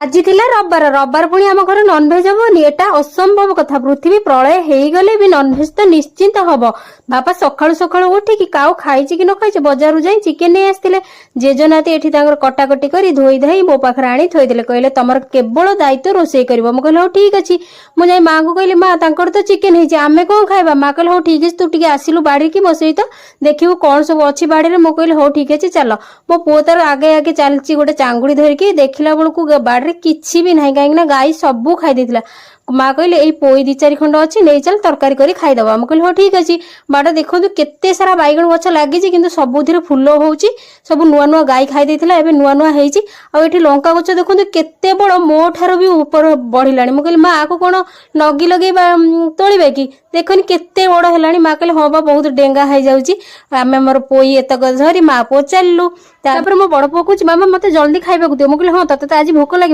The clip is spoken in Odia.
ଆଜି ଥିଲା ରବିବାର ରବିବାର ପୁଣି ଆମ ଘରେ ନନଭେଜ ହବନି ଏଟା ଅସମ୍ଭବ କଥା। ପୃଥିବୀ ପ୍ରଳୟ ହେଇଗଲେ ବି ନନଭେଜ ତ ନିଶ୍ଚିନ୍ତ ହବ। ବାପା ସକାଳୁ ସକାଳୁ ଉଠିକି କାଉ ଖାଇଛି କି ନ ଖାଇଛି ବଜାରରୁ ଯାଇ ଚିକେନ ନେଇ ଆସିଥିଲେ। ଜେଜନାତି ଏଠି ତାଙ୍କର କଟାକଟି କରି ଧୋଇ ଧାଇ ମୋ ପାଖରେ ଆଣି ଥୋଇଦେଲେ। କହିଲେ ତମର କେବଳ ଦାୟିତ୍ୱ ରୋଷେଇ କରିବ। ମୁଁ କହିଲି ହଉ ଠିକ ଅଛି। ମୁଁ ଯାଇ ମାଙ୍କୁ କହିଲି ମା ତାଙ୍କର ତ ଚିକେନ ହେଇଛି ଆମେ କଣ ଖାଇବା। ମା କହିଲେ ହଉ ଠିକ ଅଛି ତୁ ଟିକେ ଆସିଲୁ ବାଢିକି ମୋ ସହିତ ଦେଖିବୁ କଣ ସବୁ ଅଛି ବାଡିରେ। ମୁଁ କହିଲି ହଉ ଠିକ ଅଛି ଚାଲ। ମୋ ପୁଅ ତାର ଆଗେ ଆଗେ ଚାଲିଛି ଗୋଟେ ଚାଙ୍ଗୁଡି ଧରିକି। ଦେଖିଲା ବେଳକୁ ବାଡିରେ କିଛି ବି ନାହିଁ କାହିଁକି ନା ଗାଈ ସବୁ ଖାଇ ଦେଇଥିଲା। ମା କହିଲେ ଏଇ ପୋଇ 2-4 ଖଣ୍ଡ ଅଛି ନେଇ ଚାଲ ତରକାରୀ କରି ଖାଇଦବା। ମୁଁ କହିଲି ହଉ ଠିକ ଅଛି। ବାଡା ଦେଖନ୍ତୁ କେତେ ସାରା ବାଇଗଣ ଗଛ ଲାଗିଛି କିନ୍ତୁ ସବୁଥିରେ ଫୁଲ ହଉଛି। ସବୁ ନୂଆ ନୂଆ ଗାଈ ଖାଇ ଦେଇଥିଲା ଏବେ ନୂଆ ନୂଆ ହେଇଛି। ଆଉ ଏଠି ଲଙ୍କା ଗଛ ଦେଖନ୍ତୁ କେତେ ବଡ ମୋ ଠାରୁ ବି ଉପରେ ବଢିଲାଣି। ମୁଁ କହିଲି ମା ଆକୁ କଣ ନଗି ଲଗେଇ ତୋଳିବେ କି ଦେଖନି କେତେ ବଡ ହେଲାଣି। ମା କହିଲେ ହଁ ବା ବହୁତ ଡେଙ୍ଗା ହେଇଯାଉଛି। ଆମେ ଆମର ପୋଇ ଏତକ ଧରି ମା ପୁଅ ଚାଲିଲୁ। ତାପରେ ମୋ ବଡ ପୁଅ କହୁଛି ମାମା ମତେ ଜଲ୍ଦି ଖାଇବାକୁ ଦିଅ। ମୁଁ କହିଲି ହଁ ତତେ ତ ଆଜି ଭୋକ ଲାଗିବ।